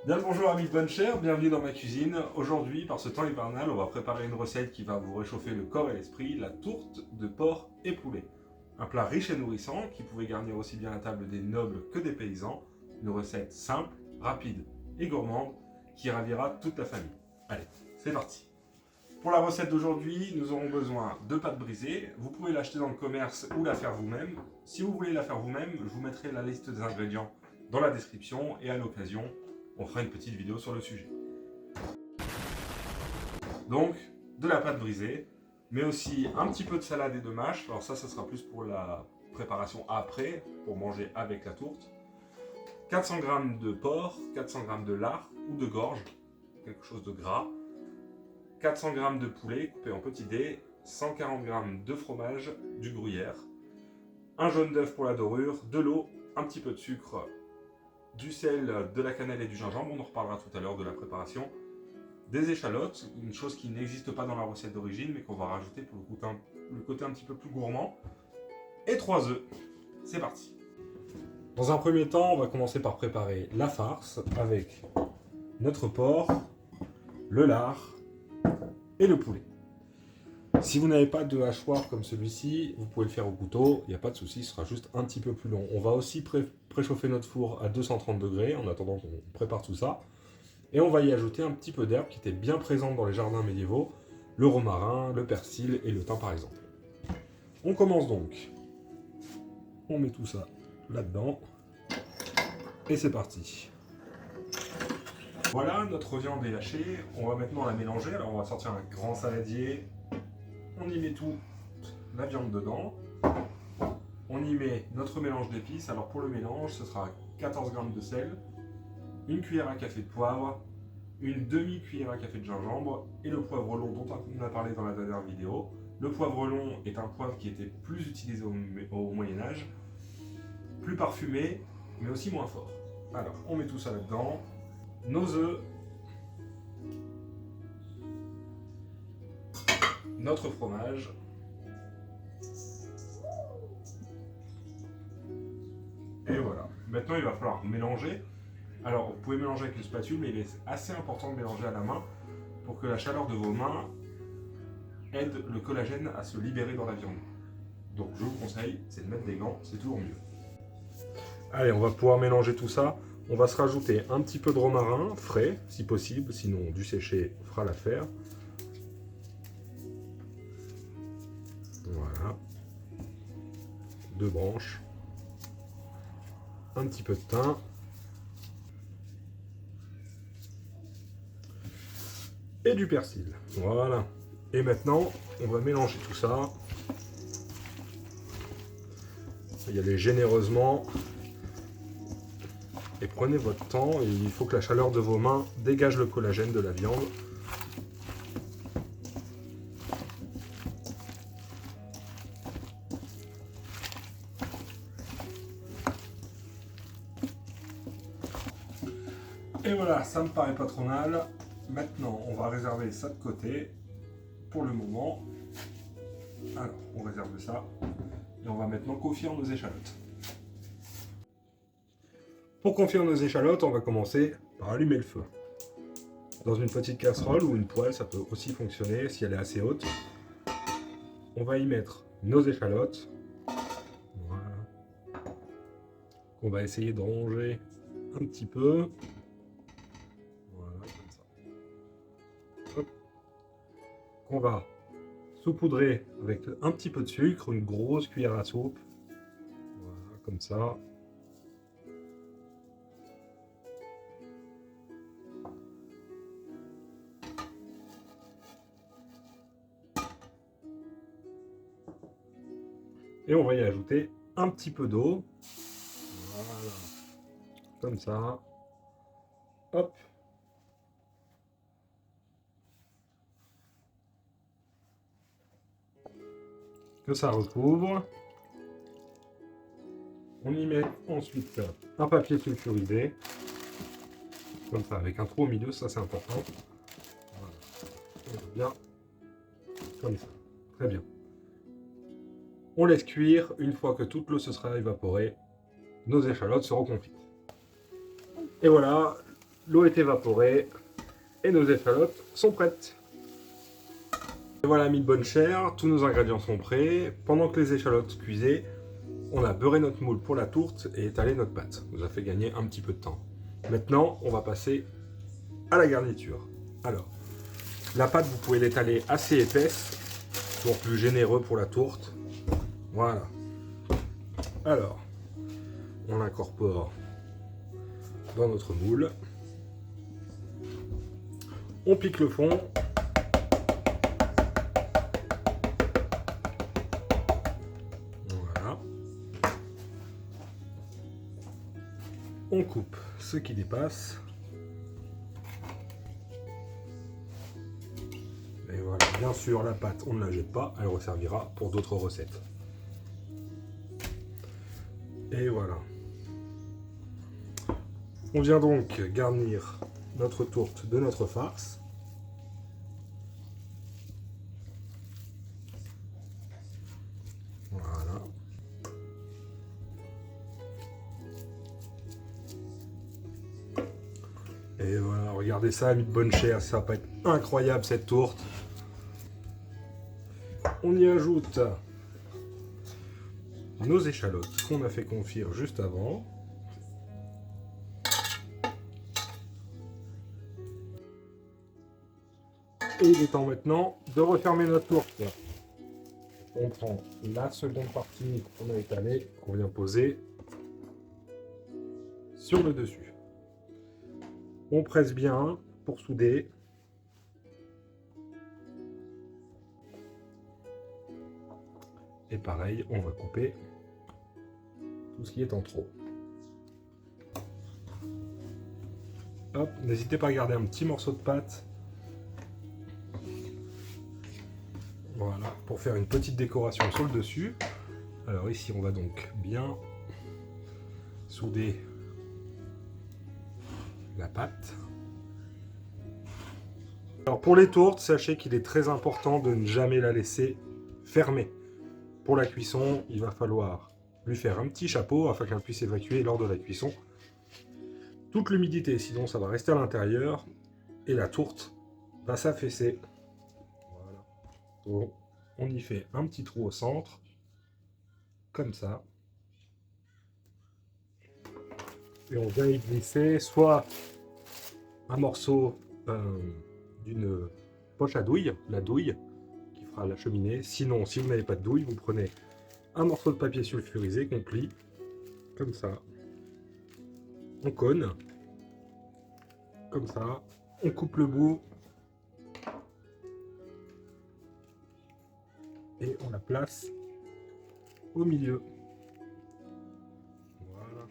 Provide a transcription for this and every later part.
Bien le bonjour amis de bonne chère, bienvenue dans ma cuisine. Aujourd'hui, par ce temps hivernal, on va préparer une recette qui va vous réchauffer le corps et l'esprit, la tourte de porc et poulet. Un plat riche et nourrissant qui pouvait garnir aussi bien la table des nobles que des paysans. Une recette simple, rapide et gourmande qui ravira toute la famille. Allez, c'est parti. Pour la recette d'aujourd'hui, nous aurons besoin de pâte brisée. Vous pouvez l'acheter dans le commerce ou la faire vous-même. Si vous voulez la faire vous-même, je vous mettrai la liste des ingrédients dans la description et à l'occasion, on fera une petite vidéo sur le sujet. Donc, de la pâte brisée, mais aussi un petit peu de salade et de mâche. Alors ça sera plus pour la préparation après, pour manger avec la tourte. 400 g de porc, 400 g de lard ou de gorge, quelque chose de gras. 400 g de poulet coupé en petits dés, 140 g de fromage, du gruyère, un jaune d'œuf pour la dorure, de l'eau, un petit peu de sucre, du sel, de la cannelle et du gingembre, on en reparlera tout à l'heure de la préparation, des échalotes, une chose qui n'existe pas dans la recette d'origine mais qu'on va rajouter pour le côté un petit peu plus gourmand, et 3 œufs. C'est parti. Dans un premier temps, on va commencer par préparer la farce avec notre porc, le lard et le poulet. Si vous n'avez pas de hachoir comme celui-ci, vous pouvez le faire au couteau, il n'y a pas de souci, ce sera juste un petit peu plus long. On va aussi préchauffer notre four à 230 degrés en attendant qu'on prépare tout ça. Et on va y ajouter un petit peu d'herbe qui était bien présente dans les jardins médiévaux, le romarin, le persil et le thym par exemple. On commence donc. On met tout ça là-dedans. Et c'est parti. Voilà, notre viande est hachée. On va maintenant la mélanger. Alors on va sortir un grand saladier. On y met tout la viande dedans. On y met notre mélange d'épices. Alors pour le mélange, ce sera 14 g de sel, une cuillère à café de poivre, une demi-cuillère à café de gingembre et le poivre long dont on a parlé dans la dernière vidéo. Le poivre long est un poivre qui était plus utilisé au Moyen-Âge, plus parfumé, mais aussi moins fort. Alors, on met tout ça là-dedans. Nos œufs, notre fromage, et voilà. Maintenant, il va falloir mélanger. Alors, vous pouvez mélanger avec une spatule, mais il est assez important de mélanger à la main pour que la chaleur de vos mains aide le collagène à se libérer dans la viande. Donc, je vous conseille, c'est de mettre des gants, c'est toujours mieux. Allez, on va pouvoir mélanger tout ça. On va se rajouter un petit peu de romarin frais, si possible, sinon du séché fera l'affaire. Voilà. 2 branches. Un petit peu de thym. Et du persil. Voilà. Et maintenant, on va mélanger tout ça. Y aller généreusement. Et prenez votre temps. Et il faut que la chaleur de vos mains dégage le collagène de la viande. Et voilà, ça me paraît pas trop mal. Maintenant, on va réserver ça de côté pour le moment. Alors, on réserve ça. Et on va maintenant confire nos échalotes. Pour confire nos échalotes, on va commencer par allumer le feu. Dans une petite casserole ou une poêle, ça peut aussi fonctionner si elle est assez haute. On va y mettre nos échalotes. Voilà. On va essayer de ronger un petit peu. Voilà, comme ça. Hop. On va saupoudrer avec un petit peu de sucre, une grosse cuillère à soupe. Voilà, comme ça. Et on va y ajouter un petit peu d'eau. Voilà. Comme ça. Hop. Que ça recouvre. On y met ensuite un papier sulfurisé. Comme ça, avec un trou au milieu, ça c'est important. Voilà. Bien. Comme ça. Très bien. On laisse cuire. Une fois que toute l'eau se sera évaporée, nos échalotes seront confites. Et voilà, l'eau est évaporée et nos échalotes sont prêtes. Et voilà, mis de bonne chair, tous nos ingrédients sont prêts. Pendant que les échalotes cuisaient, on a beurré notre moule pour la tourte et étalé notre pâte. Ça nous a fait gagner un petit peu de temps. Maintenant, on va passer à la garniture. Alors, la pâte, vous pouvez l'étaler assez épaisse pour plus généreux pour la tourte. Voilà. Alors, on l'incorpore dans notre moule. On pique le fond. Voilà. On coupe ce qui dépasse. Et voilà, bien sûr, la pâte, on ne la jette pas, elle resservira pour d'autres recettes. Et voilà. On vient donc garnir notre tourte de notre farce. Voilà. Et voilà, regardez ça, mis de bonne chair, ça va être incroyable cette tourte. On y ajoute nos échalotes qu'on a fait confire juste avant. Et il est temps maintenant de refermer notre tourte. On prend la seconde partie qu'on a étalée, qu'on vient poser sur le dessus. On presse bien pour souder. Et pareil, on va couper tout ce qui est en trop. Hop, n'hésitez pas à garder un petit morceau de pâte. Voilà, pour faire une petite décoration sur le dessus. Alors ici, on va donc bien souder la pâte. Alors pour les tourtes, sachez qu'il est très important de ne jamais la laisser fermée. Pour la cuisson, il va falloir lui faire un petit chapeau afin qu'elle puisse évacuer lors de la cuisson toute l'humidité, sinon ça va rester à l'intérieur et la tourte va s'affaisser. Voilà. Donc, on y fait un petit trou au centre, comme ça. Et on vient y glisser soit un morceau d'une poche à douille, la douille qui fera la cheminée. Sinon, si vous n'avez pas de douille, vous prenez un morceau de papier sulfurisé qu'on plie, comme ça. On cône, comme ça. On coupe le bout et on la place au milieu. Voilà.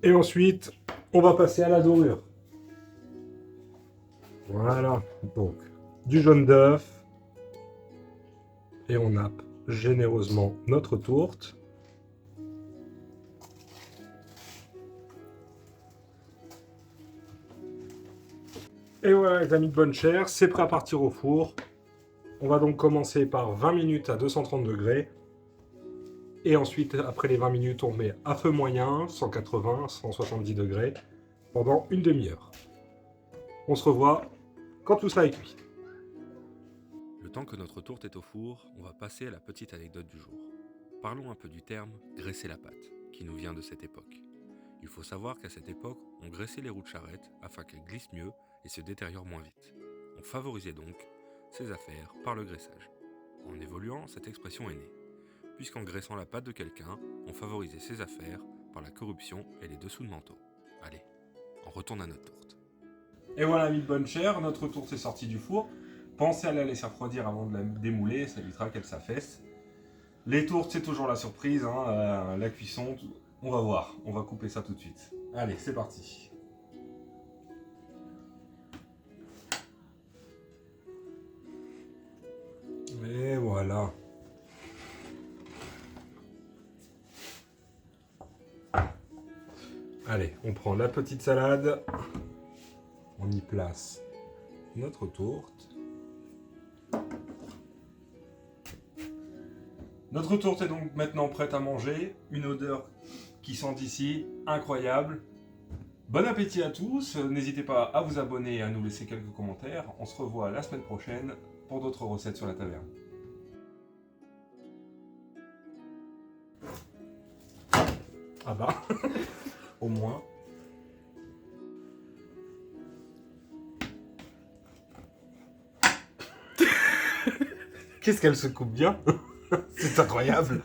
Et ensuite, on va passer à la dorure. Voilà, donc du jaune d'œuf. Et on nappe généreusement notre tourte. Et voilà les amis de bonne chère, c'est prêt à partir au four. On va donc commencer par 20 minutes à 230 degrés. Et ensuite, après les 20 minutes, on met à feu moyen, 180, 170 degrés, pendant une demi-heure. On se revoit quand tout ça est cuit. Le temps que notre tourte est au four, on va passer à la petite anecdote du jour. Parlons un peu du terme « graisser la pâte », qui nous vient de cette époque. Il faut savoir qu'à cette époque, on graissait les roues de charrette afin qu'elles glissent mieux et se détériorent moins vite. On favorisait donc ces affaires par le graissage. En évoluant, cette expression est née, puisqu'en graissant la pâte de quelqu'un, on favorisait ses affaires par la corruption et les dessous de manteau. Allez, on retourne à notre tourte. Et voilà, amis de bonne chère, notre tourte est sortie du four. Pensez à la laisser refroidir avant de la démouler, ça évitera qu'elle s'affaisse. Les tourtes, c'est toujours la surprise, hein, la cuisson, on va voir, on va couper ça tout de suite. Allez, c'est parti. Et voilà. Allez, on prend la petite salade, on y place notre tourte. Notre tourte est donc maintenant prête à manger. Une odeur qui sent d'ici, incroyable. Bon appétit à tous. N'hésitez pas à vous abonner et à nous laisser quelques commentaires. On se revoit la semaine prochaine pour d'autres recettes sur la taverne. Ah bah, au moins. Qu'est-ce qu'elle se coupe bien. C'est incroyable.